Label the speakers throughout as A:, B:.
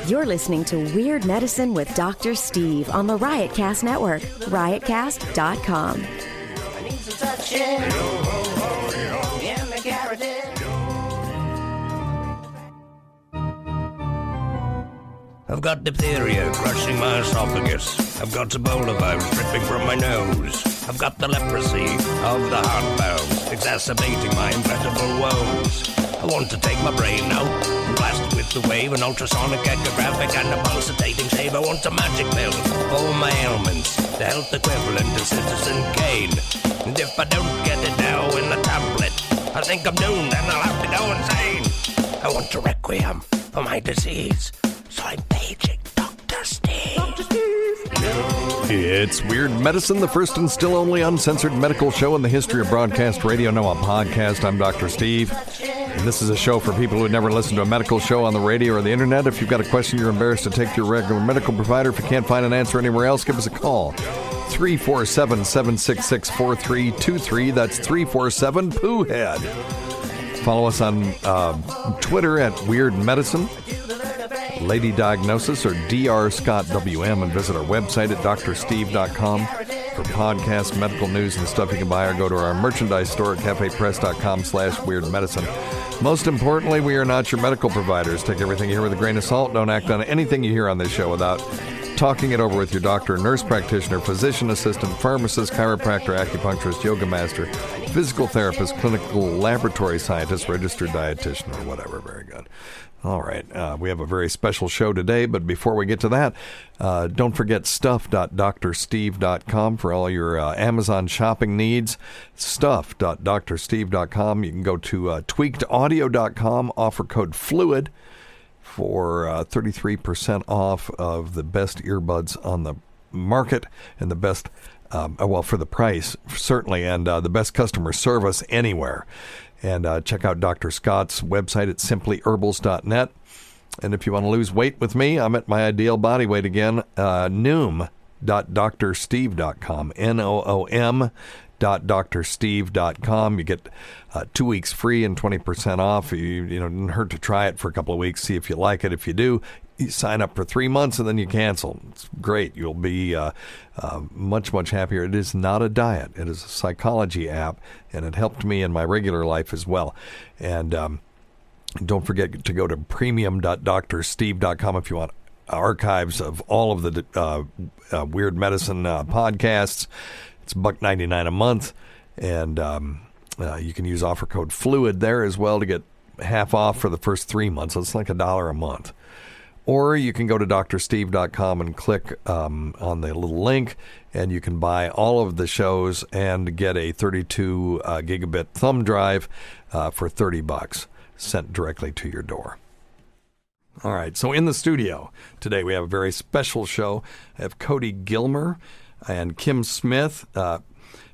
A: You're listening to Weird Medicine with Dr. Steve on the Riotcast Network, riotcast.com.
B: I need some touching in the carotid. I've got diphtheria crushing my esophagus. I've got Ebola virus dripping from my nose. I've got the leprosy of the heart valves, exacerbating my incredible woes. I want to take my brain out and blast it with the wave, an ultrasonic, echographic, and a pulsating shave. I want a magic pill for all my ailments, the health equivalent of Citizen Kane. And if I don't get it now in the tablet, I think I'm doomed and I'll have to go insane. I want a requiem for my disease, so I'm paging Dr. Steve. Dr. Steve.
C: It's Weird Medicine, the first and still only uncensored medical show in the history of broadcast radio. No, a podcast. I'm Dr. Steve. And this is a show for people who had never listened to a medical show on the radio or the internet. If you've got a question you're embarrassed to take to your regular medical provider, if you can't find an answer anywhere else, give us a call. 347-766-4323. That's 347-POOHEAD. Follow us on Twitter at Weird Medicine, Lady Diagnosis, or Dr. Scott WM, and visit our website at drsteve.com for podcasts, medical news, and stuff you can buy, or go to our merchandise store at cafepress.com/weirdmedicine. Most importantly, we are not your medical providers. Take everything you hear with a grain of salt. Don't act on anything you hear on this show without talking it over with your doctor, nurse practitioner, physician assistant, pharmacist, chiropractor, acupuncturist, yoga master, physical therapist, clinical laboratory scientist, registered dietitian, or whatever. Very good. All right. We have a very special show today, but before we get to that, don't forget stuff.drsteve.com for all your Amazon shopping needs. Stuff.drsteve.com. You can go to tweakedaudio.com, offer code FLUID for 33% off of the best earbuds on the market and the best, for the price, certainly, and the best customer service anywhere. And check out Dr. Scott's website at simplyherbals.net. And if you want to lose weight with me, I'm at my ideal body weight again, noom.drsteve.com, noom.drsteve.com. You get 2 weeks free and 20% off. You didn't hurt to try it for a couple of weeks, see if you like it. If you do, you sign up for 3 months and then you cancel. It's great. You'll be much, much happier. It is not a diet. It is a psychology app, and it helped me in my regular life as well. And don't forget to go to premium.drsteve.com if you want archives of all of the Weird Medicine podcasts. It's $1.99 a month, and you can use offer code FLUID there as well to get half off for the first 3 months. So it's like $1 a month. Or you can go to drsteve.com and click on the little link, and you can buy all of the shows and get a 32 gigabit thumb drive for $30 sent directly to your door. All right, so in the studio today we have a very special show. I have Cody Gilmer and Kim Smith.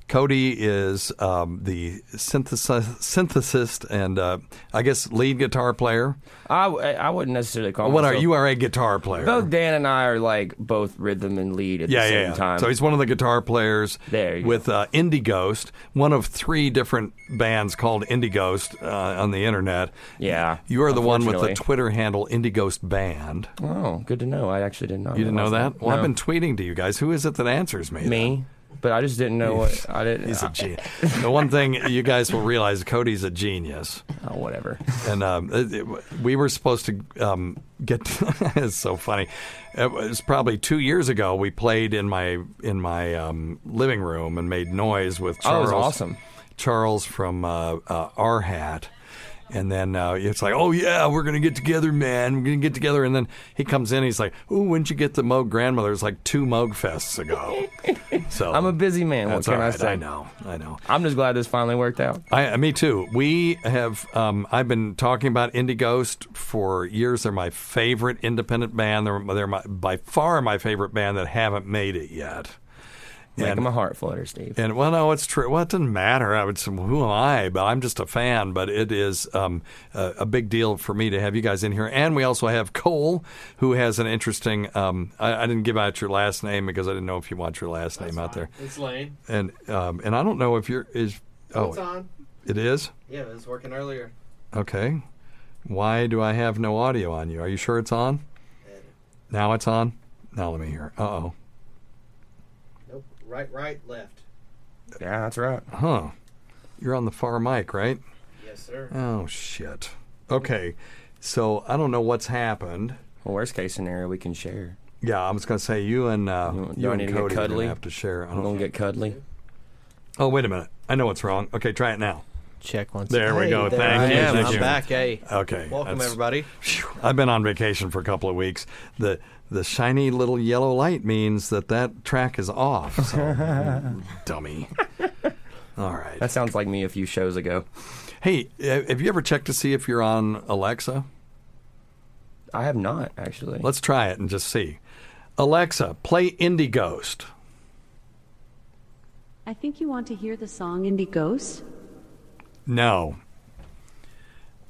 C: Cody is the synthesist and I guess lead guitar player.
D: I wouldn't necessarily call him.
C: What are you? Are a guitar player?
D: Both Dan and I are like both rhythm and lead at the same time.
C: So he's one of the guitar players
D: there you
C: with Indighost, one of 3 different bands called Indighost on the internet.
D: Yeah,
C: you are the one with the Twitter handle Indighost Band.
D: Oh, good to know. I actually didn't know.
C: You didn't know that? Well,
D: no.
C: I've been tweeting to you guys. Who is it that answers me?
D: Me. But I just didn't know what I didn't.
C: He's a genius. The one thing you guys will realize, Cody's a genius.
D: Oh, whatever.
C: And we were supposed to get. It's so funny. It was probably 2 years ago. We played in my living room and made noise with Charles.
D: Oh, it was awesome.
C: Charles from Our Hat. And then it's like, oh, yeah, we're going to get together, man. We're going to get together. And then he comes in. He's like, ooh, when'd you get the Moog grandmother? It was like 2 Moog Fests ago. So
D: I'm a busy man. What can I say?
C: I know.
D: I'm just glad this finally worked out.
C: Me too. We have, I've been talking about Indighost for years. They're my favorite independent band. They're by far my favorite band that haven't made it yet.
D: Making my heart flutter, Steve.
C: And well, no, it's true. Well, it doesn't matter. I would say, who am I? But I'm just a fan. But it is a big deal for me to have you guys in here. And we also have Cole, who has an interesting. I didn't give out your last name because I didn't know if you want your last name out there.
E: It's Lane.
C: And I don't know if you're is. Oh,
E: it's on.
C: It is.
E: Yeah, it was working earlier.
C: Okay. Why do I have no audio on you? Are you sure it's on?
E: It
C: Now it's on? Now let me hear. Uh-oh.
E: Nope. Right, left.
D: Yeah, that's right.
C: Huh. You're on the far mic, right?
E: Yes, sir.
C: Oh, shit. Okay. So I don't know what's happened.
D: Well, worst case scenario, we can share.
C: Yeah, I was going to say you and
D: do I need to get
C: Cody are going
D: cuddly?
C: to have to share.
D: I'm going to get cuddly.
C: Oh, wait a minute. I know what's wrong. Okay, try it now.
E: Check once.
C: There we go.
E: There
C: Thank
E: I
C: you.
E: am.
C: Thank
E: I'm
C: you.
E: back. Hey.
C: Okay.
E: Welcome, everybody.
C: Phew, I've been on vacation for a couple of weeks. The shiny little yellow light means that track is off. So, dummy. All right.
D: That sounds like me a few shows ago.
C: Hey, have you ever checked to see if you're on Alexa?
D: I have not, actually.
C: Let's try it and just see. Alexa, play Indighost.
F: I think you want to hear the song Indighost.
C: No.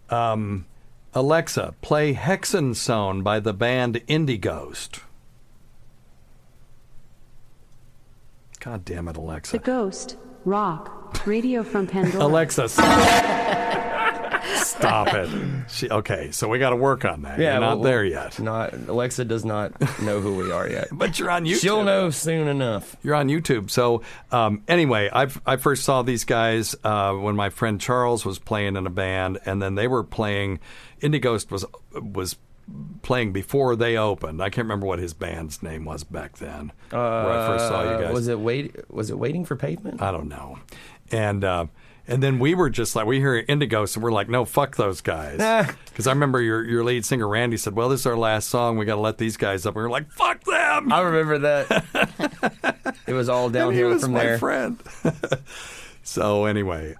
C: Alexa, play Hexensone by the band Indighost. God damn it, Alexa.
F: The Ghost. Rock. Radio from Pandora.
C: Alexa, stop it. Okay, so we got to work on that. You're not there yet.
D: Alexa does not know who we are yet.
C: But you're on YouTube.
D: She'll know soon enough.
C: You're on YouTube. So anyway, I first saw these guys when my friend Charles was playing in a band, and then they were playing. Indighost was playing before they opened. I can't remember what his band's name was back then. Where I first saw you guys.
D: Was it Waiting for Pavement?
C: I don't know. And then we were just like, we hear Indighost, and we're like, no, fuck those guys. Because I remember your lead singer, Randy, said, well, this is our last song. We got to let these guys up. And we were like, fuck them.
D: I remember that. It was all downhill from there.
C: He was my friend. So anyway,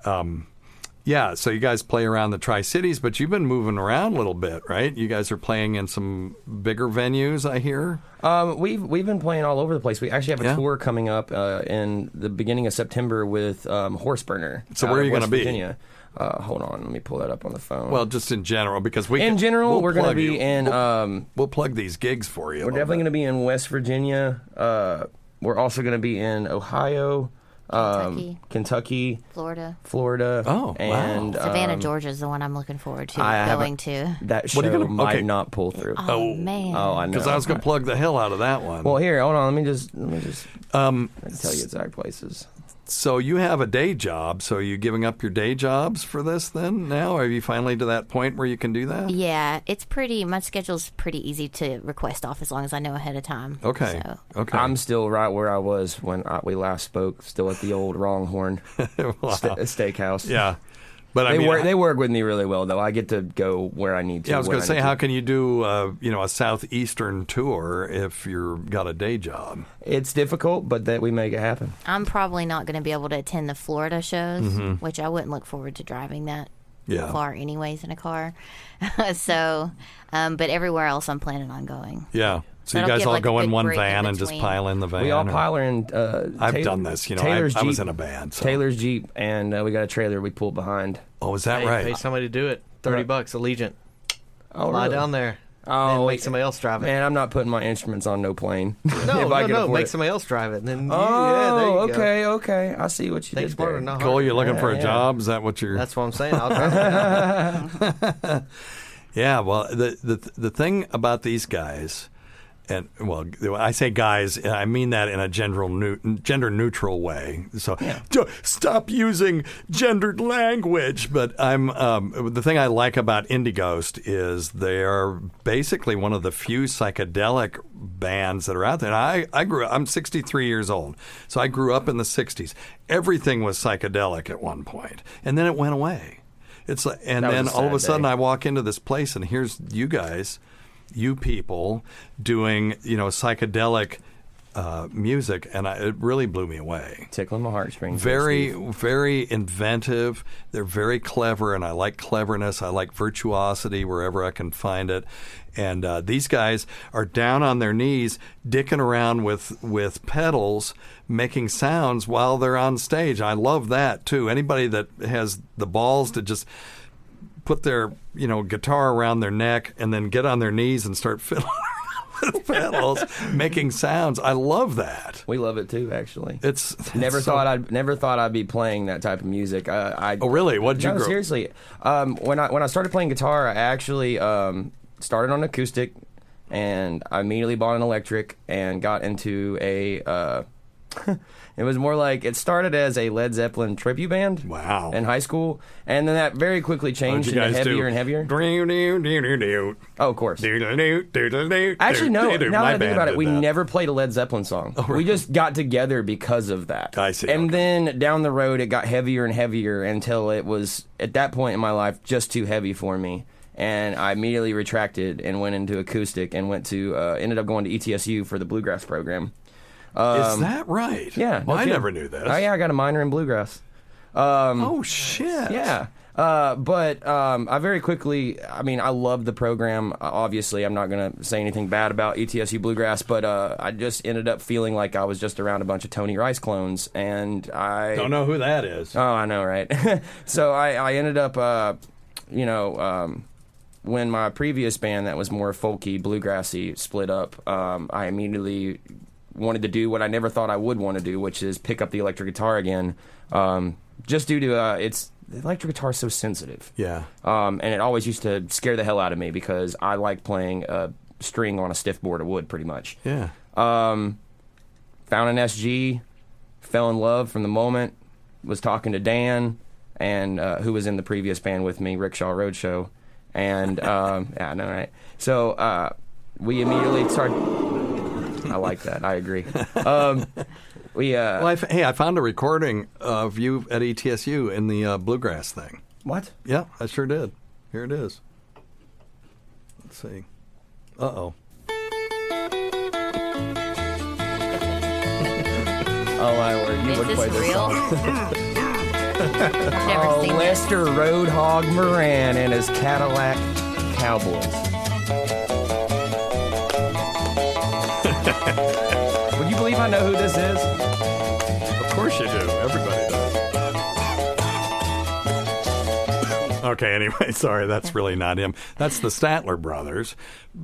C: yeah, so you guys play around the Tri-Cities, but you've been moving around a little bit, right? You guys are playing in some bigger venues, I hear.
D: We've been playing all over the place. We actually have a tour coming up in the beginning of September with Horseburner.
C: So where are you going to be?
D: Virginia. Hold on, let me pull that up on the phone.
C: Well, just in general, because we're
D: going to be in.
C: We'll plug these gigs for you.
D: We're definitely going to be in West Virginia. We're also going to be in Ohio. Kentucky,
G: Florida.
C: Oh,
G: and
C: wow.
G: Savannah, Georgia is the one I'm looking forward to going to.
D: That show might not pull through.
G: Oh man!
D: Oh, I know.
C: Because I was going to plug the hell out of that one.
D: Well, here, hold on. Let me just tell you exact places.
C: So you have a day job. So are you giving up your day jobs for this then now? Are you finally to that point where you can do that?
G: Yeah, my schedule's pretty easy to request off as long as I know ahead of time.
C: Okay.
G: So.
C: Okay.
D: I'm still right where I was when we last spoke, still at the old Wronghorn steakhouse.
C: Yeah. But
D: they work with me really well, though. I get to go where I need to.
C: Yeah, I was going to say, how can you do a southeastern tour if you've got a day job?
D: It's difficult, but that we make it happen.
G: I'm probably not going to be able to attend the Florida shows, which I wouldn't look forward to driving that far anyways in a car. So, but everywhere else I'm planning on going.
C: Yeah. So you guys all go in one van and just pile in the van?
D: We all pile in.
C: I've done this. I was in a band. So.
D: Taylor's Jeep, and we got a trailer we pull behind.
C: Oh, is that right?
E: Pay somebody to do it. $30, Allegiant.
C: Oh,
E: Lie
C: really?
E: down there.
D: Oh,
E: make somebody else drive it.
D: Man, I'm not putting my instruments on no plane.
E: No. Make somebody else drive it. And then, there you go.
D: Okay. I see what you did there.
C: Cole, you're looking for a job? Is that what you're...
E: That's what I'm saying. I'll drive it.
C: Yeah, well, the thing about these guys... And well, I say guys, I mean that in a gender neutral way. So stop using gendered language. But the thing I like about Indighost is they are basically one of the few psychedelic bands that are out there. And I'm 63 years old, so I grew up in the 60s. Everything was psychedelic at one point, and then it went away. It's like, and then all of a sudden I walk into this place, and here's you guys. You people doing, psychedelic music, and it really blew me away.
D: Tickling my heartstrings.
C: Very, very inventive. They're very clever, and I like cleverness. I like virtuosity wherever I can find it. And these guys are down on their knees, dicking around with pedals, making sounds while they're on stage. I love that, too. Anybody that has the balls to just put their guitar around their neck and then get on their knees and start fiddling with pedals, making sounds. I love that.
D: We love it too, actually.
C: It's
D: never thought I'd be playing that type of music.
C: Oh really? What did you grow?
D: Seriously. When I started playing guitar, I actually started on acoustic, and I immediately bought an electric and got into a. It was more like it started as a Led Zeppelin tribute band.
C: Wow.
D: In high school, and then that very quickly changed into heavier and heavier. Oh, of course. Actually, no. Now that I think about it, we never played a Led Zeppelin song. Oh, right. We just got together because of that.
C: I see.
D: And then down the road, it got heavier and heavier until it was, at that point in my life, just too heavy for me. And I immediately retracted and went into acoustic and ended up going to ETSU for the bluegrass program.
C: Is that right?
D: Yeah.
C: Well, I never knew this.
D: Oh, yeah, I got a minor in bluegrass.
C: Oh, shit.
D: Yeah. But I very quickly, I love the program. Obviously, I'm not going to say anything bad about ETSU Bluegrass, but I just ended up feeling like I was just around a bunch of Tony Rice clones, and I...
C: Don't know who that is.
D: Oh, I know, right? So I ended up, when my previous band that was more folky, bluegrassy, split up, I immediately wanted to do what I never thought I would want to do, which is pick up the electric guitar again, just due to the electric guitar is so sensitive.
C: Yeah.
D: And it always used to scare the hell out of me because I like playing a string on a stiff board of wood, pretty much.
C: Yeah.
D: Found an SG, fell in love from the moment, was talking to Dan, and who was in the previous band with me, Rickshaw Roadshow, and yeah, I know, right? So we immediately started... I like that. I agree.
C: I found a recording of you at ETSU in the bluegrass thing.
D: What?
C: Yeah, I sure did. Here it is. Let's see. Uh-oh.
D: Oh, my word. You would play this
G: real?
D: song.
G: I've never seen
D: Lester Roadhog Moran and his Cadillac Cowboys. Would you believe I know who this is?
C: Of course you do. Everybody does. Okay, anyway, sorry, that's really not him. That's the Statler brothers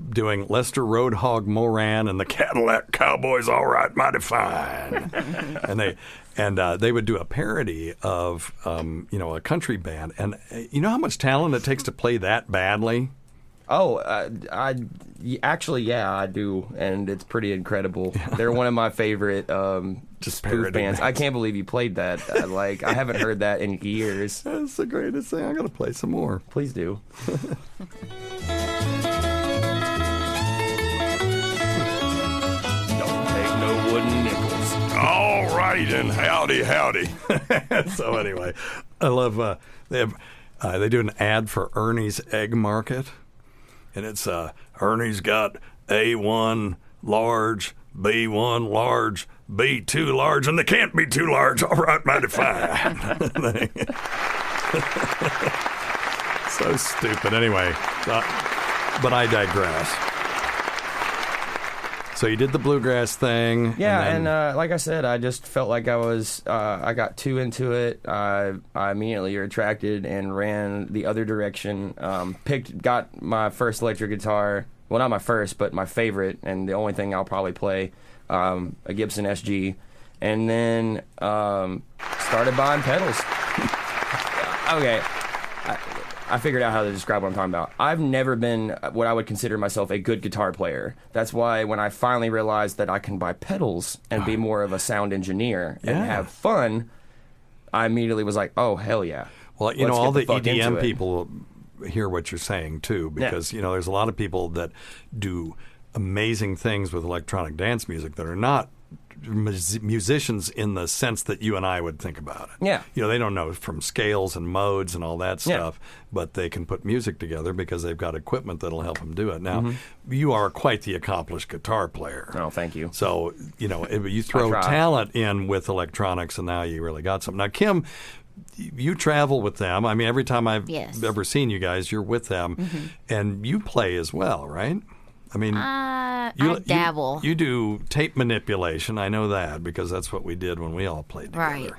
C: doing Lester Roadhog Moran and the Cadillac Cowboys, all right, mighty fine. and they would do a parody of, a country band. And you know how much talent it takes to play that badly?
D: Oh, I do, and it's pretty incredible. Yeah. They're one of my favorite spoof bands. I can't believe you played that. I haven't heard that in years.
C: That's the greatest thing. I'm going to play some more.
D: Please do. Don't take no wooden nickels.
C: All right, and howdy. So anyway, I love they do an ad for Ernie's Egg Market. And it's Ernie's got A1 large, B1 large, B2 large, and they can't be too large. All right, mighty fine. So stupid. Anyway, but I digress. So you did the bluegrass thing.
D: Yeah, and like I said, I just felt like I got too into it. I immediately retracted and ran the other direction. Got my first electric guitar. Well, not my first, but my favorite, and the only thing I'll probably play, a Gibson SG. And then started buying pedals. Okay. I figured out how to describe what I'm talking about. I've never been what I would consider myself a good guitar player. That's why when I finally realized that I can buy pedals and be more of a sound engineer and have fun, I immediately was like, oh, hell yeah.
C: Well, all the EDM people hear what you're saying, too, because, there's a lot of people that do amazing things with electronic dance music that are not musicians in the sense that you and I would think about it.
D: Yeah.
C: They don't know from scales and modes and all that stuff, but they can put music together because they've got equipment that'll help them do it. Now, you are quite the accomplished guitar player.
D: Oh, thank you.
C: So, you throw talent in with electronics and now you really got something. Now, Kim, you travel with them. I mean, every time I've ever seen you guys, you're with them, and you play as well, right? I mean,
G: I dabble.
C: You do tape manipulation. I know that because that's what we did when we all played together.
G: Right.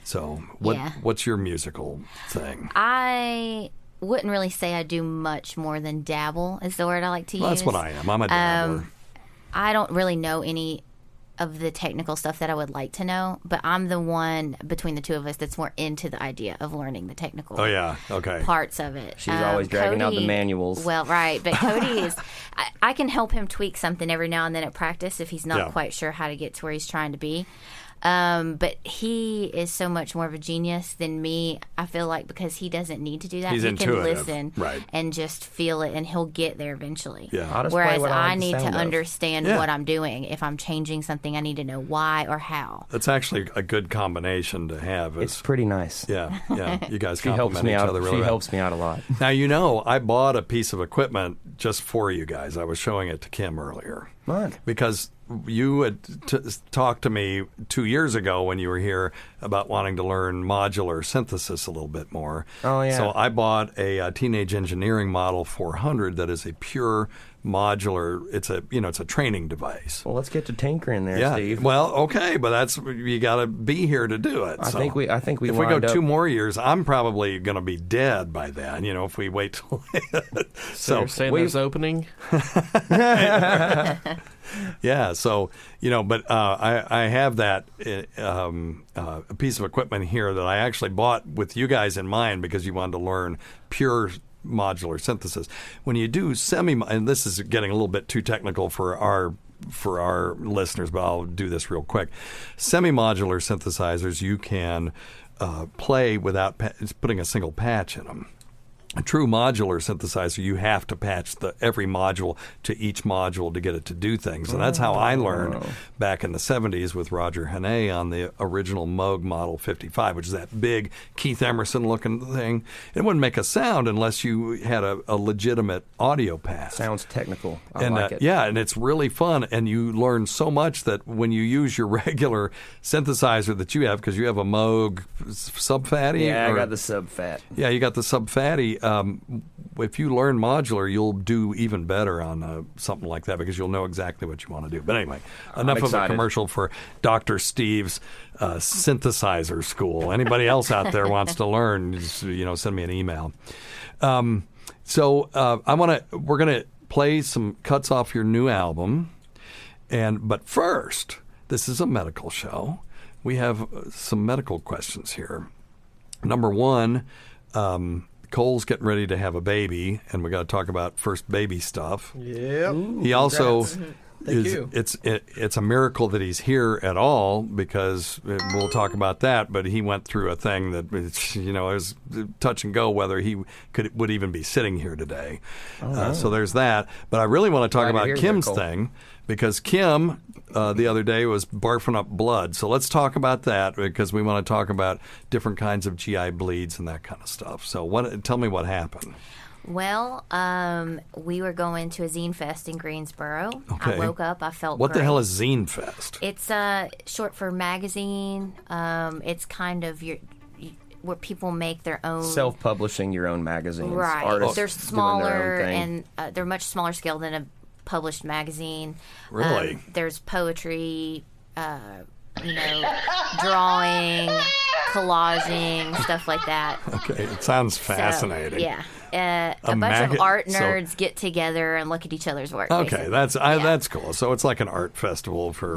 C: So, what's your musical thing?
G: I wouldn't really say I do much more than dabble is the word I like to use.
C: That's what I am. I'm a dabbler.
G: I don't really know any of the technical stuff that I would like to know, but I'm the one between the two of us that's more into the idea of learning the technical parts of it.
D: She's always dragging out the manuals.
G: Well, right, but Cody is, I can help him tweak something every now and then at practice if he's not quite sure how to get to where he's trying to be. But he is so much more of a genius than me, I feel like, because he doesn't need to do that.
C: He's
G: he
C: intuitive.
G: Can listen and just feel it, and he'll get there eventually.
C: Yeah.
G: Whereas I need to understand what I'm doing. If I'm changing something, I need to know why or how.
C: That's actually a good combination to have.
D: It's pretty nice.
C: Yeah. You guys complement each other really well.
D: She helps me out a lot.
C: Now, I bought a piece of equipment just for you guys. I was showing it to Kim earlier.
D: What?
C: Because you had talked to me 2 years ago when you were here about wanting to learn modular synthesis a little bit more.
D: Oh, yeah.
C: So I bought a Teenage Engineering Model 400 that is a pure modular. It's a training device.
D: Well, let's get to tinkering there, Steve.
C: Well, okay, but you got to be here to do it.
D: I think we.
C: If we go 2 more years, I'm probably going to be dead by then. If we wait till.
E: So you're saying there's opening?
C: Yeah, so but I have that a piece of equipment here that I actually bought with you guys in mind because you wanted to learn pure modular synthesis. When you do and this is getting a little bit too technical for our listeners, but I'll do this real quick. Semi-modular synthesizers you can play without putting a single patch in them. A true modular synthesizer, you have to patch every module to each module to get it to do things. And that's how I learned back in the 70s with Roger Hannay on the original Moog Model 55, which is that big Keith Emerson-looking thing. It wouldn't make a sound unless you had a legitimate audio path.
D: Sounds technical. I like it.
C: Yeah, and it's really fun. And you learn so much that when you use your regular synthesizer that you have, because you have a Moog Sub-Fatty.
D: Yeah, I got the Sub-Fat.
C: Yeah, you got the Sub-Fatty. If you learn modular, you'll do even better on something like that because you'll know exactly what you want to do. But anyway, enough of a commercial for Dr. Steve's synthesizer school. Anybody else out there wants to learn, just, send me an email. So we're gonna play some cuts off your new album, but first, this is a medical show. We have some medical questions here. Number one. Cole's getting ready to have a baby, and we got to talk about first baby stuff.
E: Yep.
C: He also
E: you.
C: It's a miracle that he's here at all because we'll talk about that. But he went through a thing that it was touch and go whether he would even be sitting here today. So there's that. But I really want to talk about Kim's thing. Because Kim, the other day, was barfing up blood. So let's talk about that because we want to talk about different kinds of GI bleeds and that kind of stuff. So tell me what happened.
G: Well, we were going to a Zine Fest in Greensboro.
C: Okay.
G: I woke up, I felt
C: What
G: great.
C: the hell is Zine Fest?
G: It's short for magazine. It's kind of where people make their own...
D: Self-publishing your own magazines.
G: Right.
D: Artists
G: they're smaller
D: and
G: they're much smaller scale than a published magazine.
C: Really?
G: There's poetry, drawing, collaging, stuff like that.
C: Okay, it sounds fascinating.
G: So, yeah. A bunch of art nerds get together and look at each other's work.
C: Okay, that's cool. So it's like an art festival for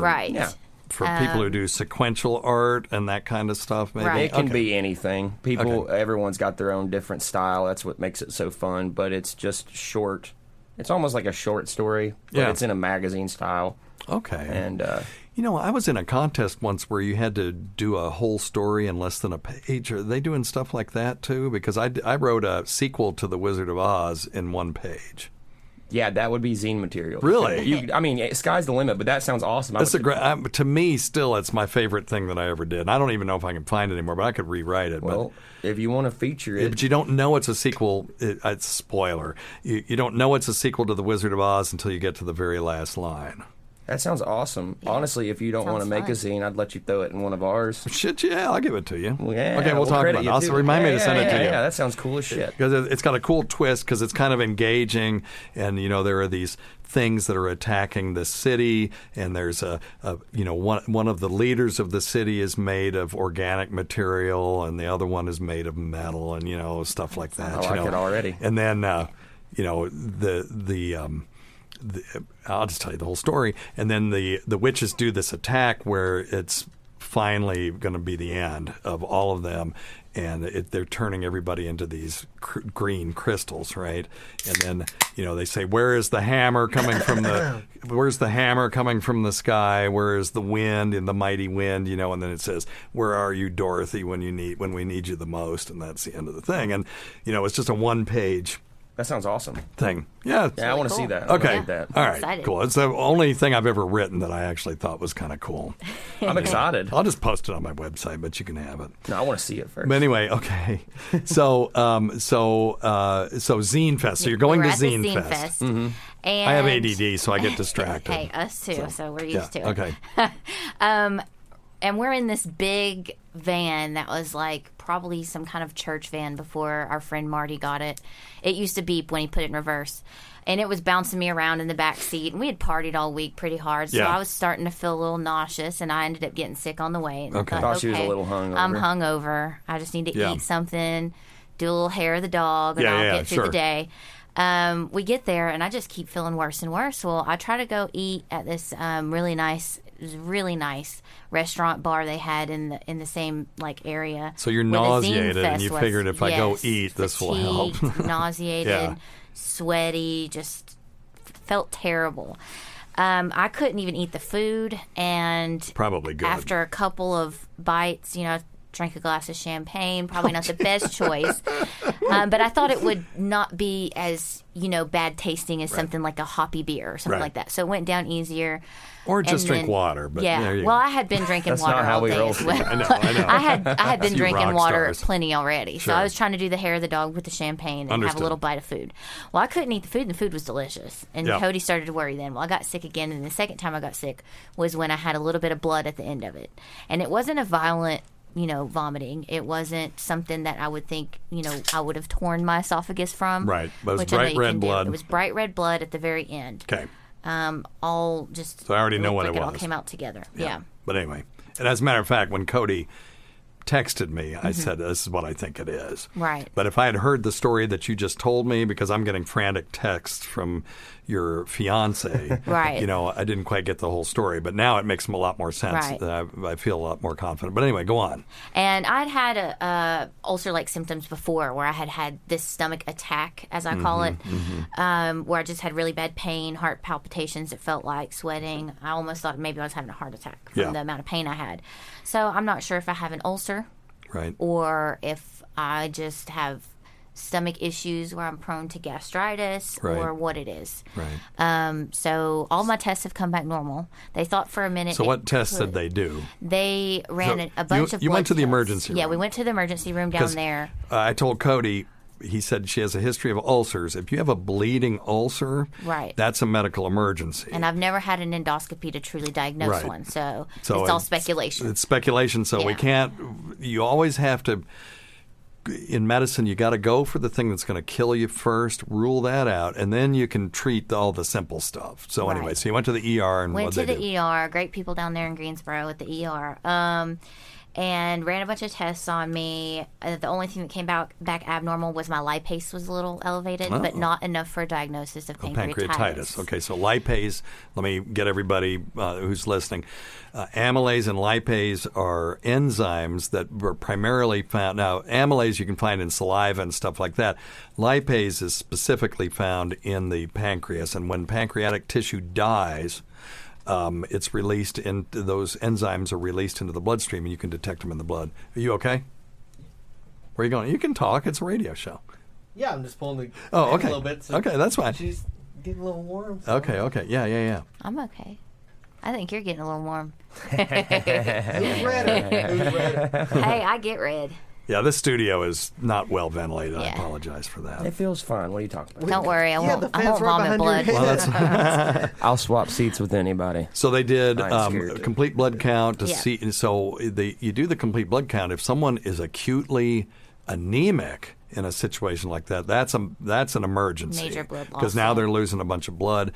C: for people who do sequential art and that kind of stuff. Maybe
G: Right.
D: It can be anything. Everyone's got their own different style. That's what makes it so fun. But it's just short. It's almost like a short story, but it's in a magazine style.
C: Okay.
D: And
C: I was in a contest once where you had to do a whole story in less than a page. Are they doing stuff like that too? Because I wrote a sequel to The Wizard of Oz in 1 page.
D: Yeah, that would be zine material.
C: Really?
D: Sky's the limit, but that sounds awesome.
C: That's to me, still, it's my favorite thing that I ever did. And I don't even know if I can find it anymore, but I could rewrite it.
D: Well, if you want to feature it.
C: But you don't know it's a sequel. It's a spoiler. You don't know it's a sequel to The Wizard of Oz until you get to the very last line.
D: That sounds awesome. Yeah. Honestly, if you don't want to make a zine, I'd let you throw it in one of ours.
C: Shit, yeah, I'll give it to you.
D: Well, yeah,
C: okay, we'll talk about it. Also, remind me to send it to you.
D: Yeah, that sounds cool as shit.
C: Because it's got a cool twist because it's kind of engaging, and there are these things that are attacking the city, and there's one of the leaders of the city is made of organic material, and the other one is made of metal, and stuff like that.
D: I like it already.
C: And then I'll just tell you the whole story. And then the witches do this attack where it's finally going to be the end of all of them. And they're turning everybody into these green crystals, right? And then, they say, "Where is the hammer coming from where's the hammer coming from the sky? Where is the wind and the mighty wind?" And then it says, "Where are you, Dorothy, when we need you the most?" And that's the end of the thing. And, it's just a one-page
D: That sounds awesome.
C: thing. Yeah.
D: I want to see that.
C: Okay.
D: That.
C: All right.
G: Excited.
C: Cool. It's the only thing I've ever written that I actually thought was kind of cool.
D: I'm excited.
C: I'll just post it on my website, but you can have it.
D: No, I want to see it first.
C: But anyway, okay. So Zine Fest. So you're going
G: We're
C: to
G: at the
C: Zine Fest.
G: And
C: I have ADD, so I get distracted.
G: Hey, us too. So we're used to it.
C: Okay.
G: And we're in this big van that was like probably some kind of church van before our friend Marty got it. It used to beep when he put it in reverse. And it was bouncing me around in the back seat. And we had partied all week pretty hard. So I was starting to feel a little nauseous. And I ended up getting sick on the way. And
C: Okay.
G: I
D: Thought she was a little hungover.
G: I'm hungover. I just need to eat something, do a little hair of the dog, and I'll get through
C: sure.
G: the day. We get there, and I just keep feeling worse and worse. Well, I try to go eat at this really nice restaurant bar they had in the same area.
C: So you're
G: where the Zine
C: nauseated, and
G: Fest
C: you
G: was.
C: figured if I go
G: Yes,
C: eat, this will help.
G: fatigued, nauseated,
C: Yeah.
G: sweaty, just felt terrible. I couldn't even eat the food, and
C: Probably good.
G: after a couple of bites, drank a glass of champagne. Probably not the best choice. But I thought it would not be as, bad tasting as something like a hoppy beer or something like that. So it went down easier.
C: Or just drink water. But there you go.
G: I had been drinking
D: That's
G: water
D: not how
G: all
D: we
G: day
D: roll.
G: as well.
C: I know.
G: I had been
C: You
G: drinking
C: rock
G: water
C: stars.
G: plenty already. So
C: Sure.
G: I was trying to do the hair of the dog with the champagne and have
C: Understood.
G: a little bite of food. Well, I couldn't eat the food, and the food was delicious. And
C: Yeah.
G: Cody started to worry then. Well, I got sick again, and the second time I got sick was when I had a little bit of blood at the end of it. And it wasn't a violent vomiting. It wasn't something that I would think, I would have torn my esophagus from.
C: Right. But it was
G: which I know
C: bright
G: you
C: red
G: can do.
C: blood.
G: It was bright red blood at the very end.
C: Okay.
G: All just.
C: So I already know
G: looked
C: what
G: like
C: it
G: it all
C: was.
G: came out together. Yeah.
C: But anyway, and as a matter of fact, when Cody texted me, I said, "This is what I think it is."
G: Right.
C: But if I had heard the story that you just told me, because I'm getting frantic texts from your fiance,
G: Right.
C: I didn't quite get the whole story. But now it makes a lot more sense.
G: Right.
C: I feel a lot more confident. But anyway, go on.
G: And I'd had a ulcer-like symptoms before, where I had this stomach attack, as I call it, where I just had really bad pain, heart palpitations. It felt like sweating. I almost thought maybe I was having a heart attack from the amount of pain I had. So I'm not sure if I have an ulcer,
C: Right.
G: or if I just have stomach issues where I'm prone to gastritis,
C: Right.
G: or what it is.
C: Right.
G: So all my tests have come back normal. They thought for a minute.
C: So
G: it
C: what tests
G: could.
C: did they do?
G: They ran
C: So
G: a bunch of.
C: you
G: blood
C: went to the
G: tests.
C: emergency
G: Yeah,
C: room.
G: we went to the emergency room down
C: 'Cause,
G: there.
C: I told Cody. He said she has a history of ulcers. If you have a bleeding ulcer,
G: Right.
C: that's a medical emergency.
G: And I've never had an endoscopy to truly diagnose
C: Right.
G: one, so it's
C: So
G: all speculation.
C: It's speculation, so we
G: Yeah.
C: can't. You always have to. In medicine, you got to go for the thing that's going to kill you first, rule that out, and then you can treat all the simple stuff. So anyway,
G: Right.
C: so you went to the ER and
G: Went
C: what
G: to
C: they
G: the
C: do?
G: ER. Great people down there in Greensboro at the ER. And ran a bunch of tests on me. The only thing that came back abnormal was my lipase was a little elevated, but not enough for a diagnosis of pancreatitis.
C: Okay, so lipase, let me get everybody who's listening. Amylase and lipase are enzymes that were primarily found. Now, amylase you can find in saliva and stuff like that. Lipase is specifically found in the pancreas, and when pancreatic tissue dies, it's released into those enzymes are released into the bloodstream, and you can detect them in the blood. Are you okay? Where are you going? You can talk. It's a radio show.
E: Yeah, I'm just pulling the
C: Oh,
E: fan
C: okay.
E: a little bit. So
C: Okay, that's fine.
E: She's getting a little warm. So.
C: Okay. Yeah.
G: I'm okay. I think you're getting a little warm.
E: Who's ready? Who's ready?
G: Hey, I get red.
C: Yeah, this studio is not well ventilated. I
G: Yeah.
C: apologize for that.
D: It feels fine. What are you talking about?
G: Don't worry, I
E: Yeah,
G: won't.
E: the
G: I
E: fans
G: won't
E: right
G: vomit
E: behind your
G: blood.
E: head.
D: I'll swap seats with anybody.
C: So they did
D: I'm scared.
C: a complete blood count to
G: Yeah.
C: see. So you do the complete blood count. If someone is acutely anemic, in a situation like that. That's an emergency.
G: Major blood loss.
C: Because now they're losing a bunch of blood,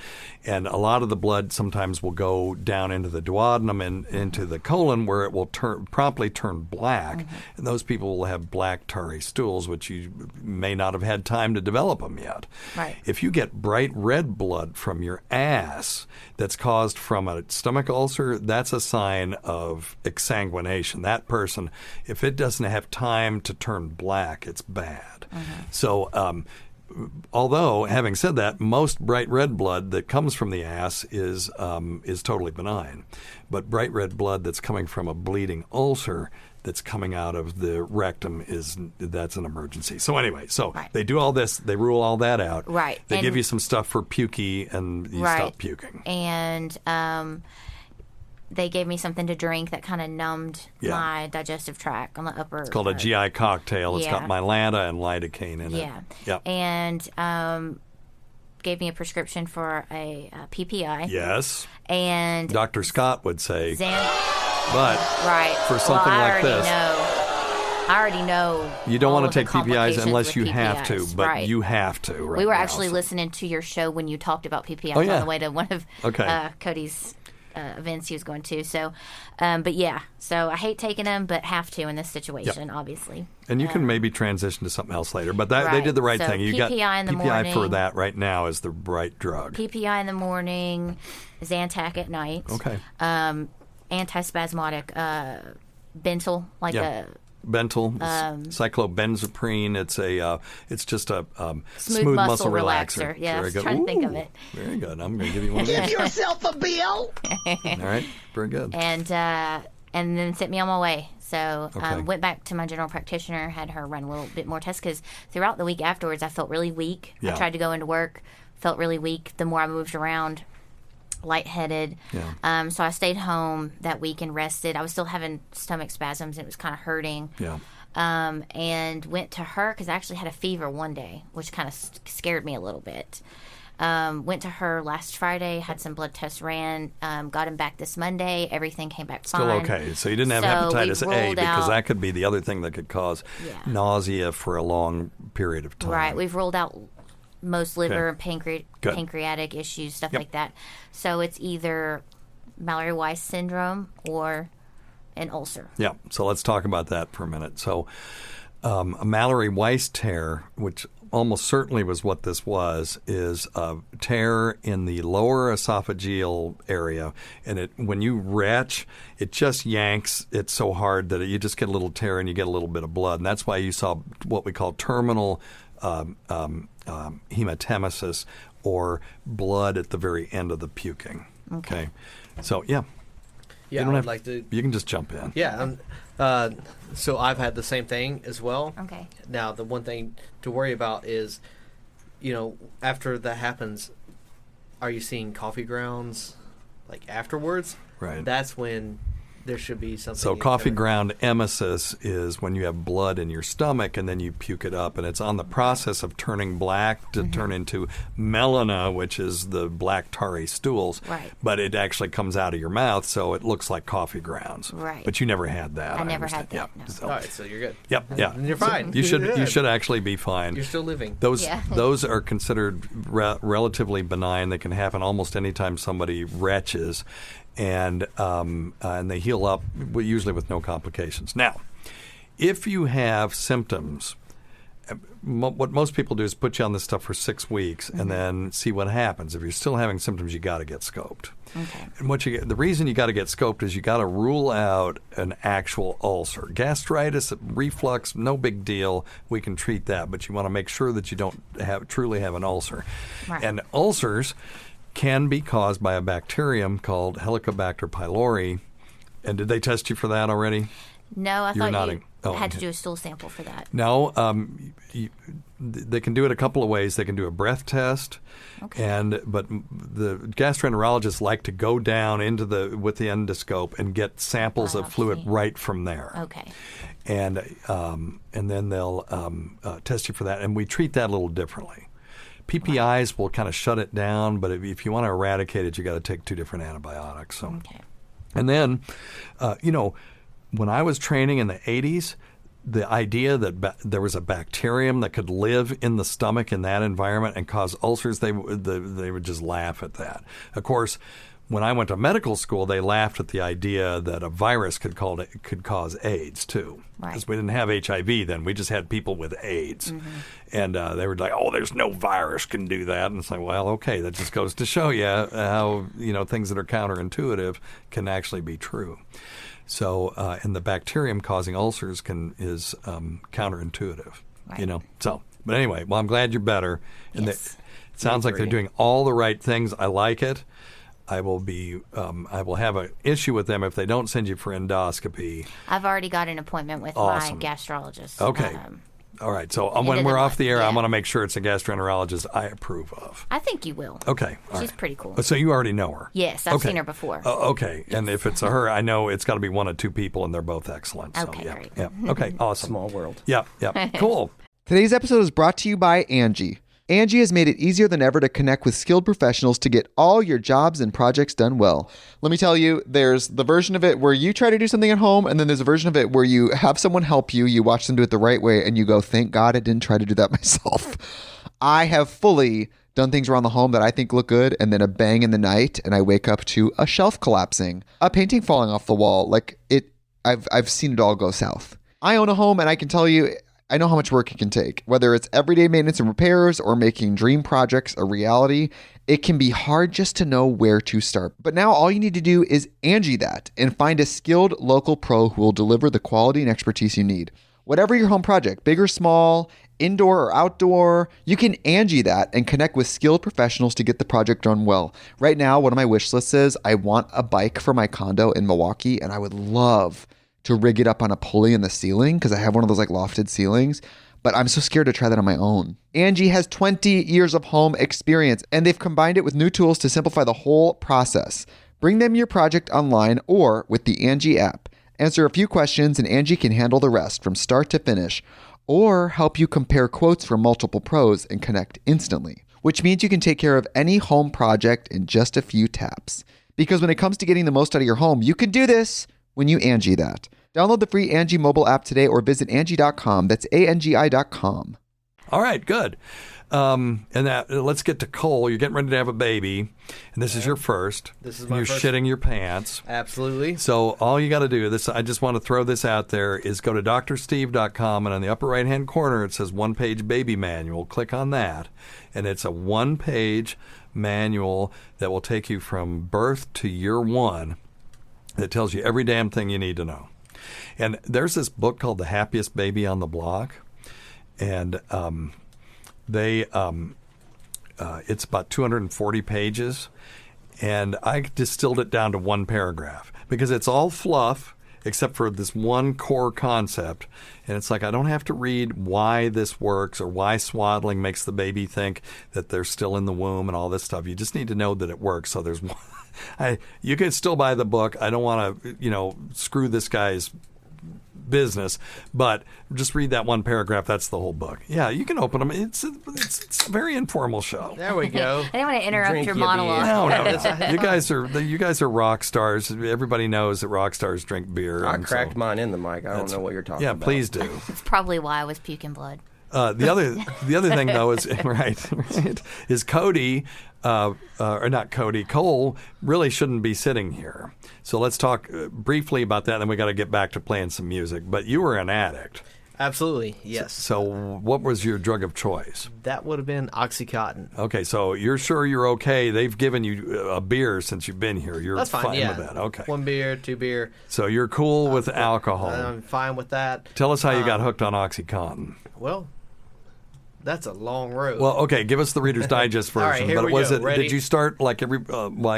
C: and a lot of the blood sometimes will go down into the duodenum and into the colon, where it will promptly turn black, and those people will have black tarry stools, which you may not have had time to develop them yet.
G: Right.
C: If you get bright red blood from your ass that's caused from a stomach ulcer, that's a sign of exsanguination. That person, if it doesn't have time to turn black, it's bad. So, although, having said that, most bright red blood that comes from the ass is totally benign. But bright red blood that's coming from a bleeding ulcer that's coming out of the rectum that's an emergency. So anyway, they do all this, they rule all that out.
G: Right.
C: They give you some stuff for pukey, and you stop puking.
G: And they gave me something to drink that kind of numbed my digestive tract on the upper.
C: It's called a GI cocktail. It's got Mylanta and lidocaine in it.
G: Yeah.
C: Yep.
G: And gave me a prescription for a PPI.
C: Yes.
G: And
C: Dr. Scott would say,
G: but
C: for something like this.
G: I already know.
C: You don't want to take PPIs
G: complications
C: unless you
G: with
C: have
G: PPIs,
C: to, but you have to. Right
G: we were
C: now,
G: actually listening to your show when you talked about PPIs on the way to one of Cody's events he was going to. So, but yeah, so I hate taking them, but have to in this situation, obviously. And
C: you can maybe transition to something else later, but they did the right thing. You got PPI for that right now is the right drug.
G: PPI in the morning, Zantac at night.
C: Okay.
G: Antispasmodic, Bentyl,
C: Bentyl, cyclobenzaprine. It's just a
G: smooth muscle relaxer. Yeah, I was trying to think of it.
C: Very good. I'm going to give you one of these.
H: Give yourself a bill.
C: All right, very good.
G: And then sent me on my way. So went back to my general practitioner, had her run a little bit more tests, because throughout the week afterwards I felt really weak. I tried to go into work, felt really weak. The more I moved around, lightheaded. Yeah. So I stayed home that week and rested. I was still having stomach spasms, and it was kind of hurting.
C: Yeah.
G: And went to her because I actually had a fever one day, which kind of scared me a little bit. Went to her last Friday, had some blood tests ran, got him back this Monday. Everything came back fine.
C: Still okay. So you didn't have hepatitis A, because that could be the other thing that could cause nausea for a long period of time.
G: Right. We've ruled out most liver and pancreatic issues, stuff like that. So it's either Mallory-Weiss syndrome or an ulcer.
C: Yeah. So let's talk about that for a minute. So a Mallory-Weiss tear, which almost certainly was what this was, is a tear in the lower esophageal area. And when you retch, it just yanks it so hard that you just get a little tear and you get a little bit of blood. And that's why you saw what we call terminal hematemesis, or blood at the very end of the puking. Okay. So,
E: Yeah,
C: you can just jump in.
E: Yeah. So I've had the same thing as well.
G: Okay.
E: Now, the one thing to worry about is, after that happens, are you seeing coffee grounds afterwards?
C: Right.
E: That's when there should be something.
C: So coffee ground emesis is when you have blood in your stomach and then you puke it up, and it's on the process of turning black to turn into melena, which is the black tarry stools.
G: Right.
C: But it actually comes out of your mouth, so it looks like coffee grounds.
G: Right.
C: But you never had that.
G: I never had that.
C: Yeah.
G: No.
E: All right, so you're good.
C: Yep. Yeah.
E: And you're fine.
C: So you should actually be fine.
E: You're still living.
C: Those are considered relatively benign. They can happen almost any time somebody retches. And they heal up, usually with no complications. Now, if you have symptoms, what most people do is put you on this stuff for 6 weeks and then see what happens. If you're still having symptoms, you got to get scoped.
G: Okay.
C: And the reason you got to get scoped is you got to rule out an actual ulcer. Gastritis, reflux, no big deal. We can treat that, but you want to make sure that you don't truly have an ulcer.
G: Right.
C: And ulcers can be caused by a bacterium called Helicobacter pylori. And did they test you for that already?
G: No, I thought
C: nodding.
G: you had to do a stool sample for that.
C: No, they can do it a couple of ways. They can do a breath test, but the gastroenterologists like to go down with the endoscope and get samples of fluid right from there.
G: Okay.
C: And then they'll test you for that, and we treat that a little differently. PPIs will kind of shut it down, but if you want to eradicate it, you got to take 2 different antibiotics. So.
G: Okay.
C: And then, when I was training in the 80s, the idea that there was a bacterium that could live in the stomach in that environment and cause ulcers, they would just laugh at that. Of course, when I went to medical school, they laughed at the idea that a virus could cause AIDS too, because we didn't have HIV then. We just had people with AIDS, and they were like, "Oh, there's no virus can do that." And it's like, well, okay, that just goes to show you how things that are counterintuitive can actually be true. So, and the bacterium causing ulcers is counterintuitive, So, but anyway, well, I'm glad you're better, and
G: Yes.
C: it sounds like they're doing all the right things. I like it. I will have an issue with them if they don't send you for endoscopy.
G: I've already got an appointment with
C: Awesome.
G: my gastrologist.
C: Okay. All right. So when
G: of
C: we're
G: the
C: off
G: month,
C: the air,
G: yeah.
C: I want to make sure it's a gastroenterologist I approve of.
G: I think you will.
C: Okay. All
G: She's
C: right.
G: pretty cool.
C: So you already know her?
G: Yes, I've
C: Okay.
G: seen her before.
C: Okay. And if it's a her, I know it's got to be one of two people, and they're both excellent. So,
G: Okay,
C: yeah.
G: great.
C: Yeah. Okay. Awesome.
D: Small world.
C: Yeah. Yeah. Cool.
H: Today's episode is brought to you by Angie. Angie has made it easier than ever to connect with skilled professionals to get all your jobs and projects done well. Let me tell you, there's the version of it where you try to do something at home, and then there's a version of it where you have someone help you, you watch them do it the right way, and you go, thank God I didn't try to do that myself. I have fully done things around the home that I think look good, and then a bang in the night, and I wake up to a shelf collapsing, a painting falling off the wall. I've seen it all go south. I own a home, and I can tell you, I know how much work it can take. Whether it's everyday maintenance and repairs or making dream projects a reality, it can be hard just to know where to start. But now all you need to do is Angie that and find a skilled local pro who will deliver the quality and expertise you need. Whatever your home project, big or small, indoor or outdoor, you can Angie that and connect with skilled professionals to get the project done well. Right now, one of my wish lists is I want a bike for my condo in Milwaukee, and I would love to rig it up on a pulley in the ceiling because I have one of those lofted ceilings, but I'm so scared to try that on my own. Angie has 20 years of home experience, and they've combined it with new tools to simplify the whole process. Bring them your project online or with the Angie app. Answer a few questions and Angie can handle the rest from start to finish, or help you compare quotes from multiple pros and connect instantly, which means you can take care of any home project in just a few taps. Because when it comes to getting the most out of your home, you can do this when you Angie that. Download the free Angie mobile app today or visit Angie.com. That's ANGI.com.
C: All right, good. Let's get to Cole. You're getting ready to have a baby, and this is your first.
E: This is my
C: You're
E: first.
C: shitting your pants.
E: Absolutely.
C: So all you got to do, I just want to throw this out there, is go to drsteve.com, and on the upper right-hand corner it says one-page baby manual. Click on that, and it's a one-page manual that will take you from birth to year one that tells you every damn thing you need to know. And there's this book called The Happiest Baby on the Block, and it's about 240 pages, and I distilled it down to one paragraph because it's all fluff except for this one core concept. And it's like, I don't have to read why this works or why swaddling makes the baby think that they're still in the womb and all this stuff. You just need to know that it works. So there's one. You can still buy the book. I don't want to, screw this guy's business, but just read that one paragraph. That's the whole book. Yeah, you can open them. It's a very informal show.
E: There we go.
G: I didn't want to interrupt
D: Drink
G: your
D: your
G: monologue.
C: No. You guys are rock stars. Everybody knows that rock stars drink beer.
D: I
C: and
D: cracked
C: so,
D: mine in the mic. I don't know what you're talking about.
C: Yeah, please do.
G: It's probably why I was puking blood.
C: The other thing though is is Cody or not Cody, Cole really shouldn't be sitting here. So let's talk briefly about that, and then we got to get back to playing some music. But you were an addict.
E: Absolutely, yes.
C: So what was your drug of choice?
E: That would have been Oxycontin.
C: Okay, so you're sure you're okay. They've given you a beer since you've been here. You're
E: That's fine, yeah.
C: with that. Okay.
E: 1 beer, 2 beer.
C: So you're cool with alcohol.
E: I'm fine with that.
C: Tell us how you got hooked on Oxycontin.
E: Well, that's a long road.
C: Well, okay, give us the Reader's Digest version.
E: All right, here
C: but
E: we
C: was
E: go.
C: it?
E: Ready?
C: Did you start like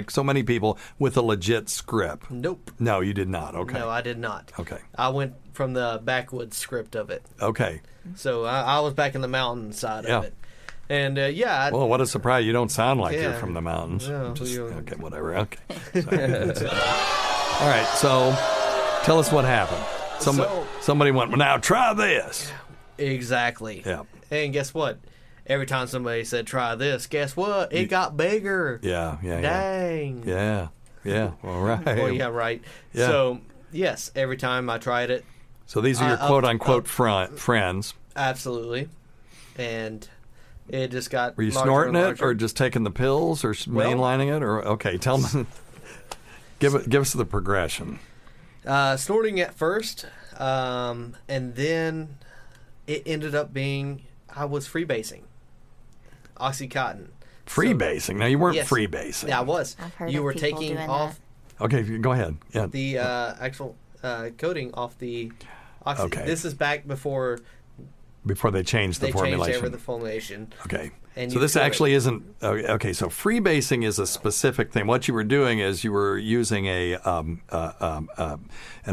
C: so many people with a legit script?
E: Nope.
C: No, you did not. Okay.
E: No, I did not.
C: Okay.
E: I went from the backwoods script of it.
C: Okay.
E: So I was back in the mountain side
C: Yeah.
E: of it. And
C: Well, what a surprise! You don't sound like you're
E: Yeah.
C: from the mountains.
E: Yeah,
C: Okay, whatever. Okay. All right. So, tell us what happened. Somebody went. Well, now try this.
E: exactly.
C: Yeah.
E: And guess what? Every time somebody said try this, guess what? It got bigger.
C: Yeah.
E: Dang.
C: Yeah. All right.
E: Well, yeah, right.
C: Yeah.
E: So yes, every time I tried it,
C: So these are your quote-unquote friends.
E: Absolutely. And it just got
C: Were you
E: larger
C: snorting
E: and
C: it
E: larger.
C: or just taking the pills or mainlining it? Or okay, tell me. Give us the progression.
E: Snorting at first, and then it ended up being I was freebasing. Oxycontin.
C: Freebasing? Now, you weren't
E: Yes.
C: freebasing.
E: Yeah, I was.
G: I've heard
E: You
G: of
E: were
G: people
E: taking
G: doing
E: off
C: Okay, go ahead. Yeah.
E: the actual coating off the oxy.
C: Okay.
E: This is back before
C: Before they changed the
E: they
C: formulation.
E: changed over the formulation.
C: Okay.
E: And
C: So
E: you
C: this
E: feel it.
C: actually isn't okay. So freebasing is a specific thing. What you were doing is you were using an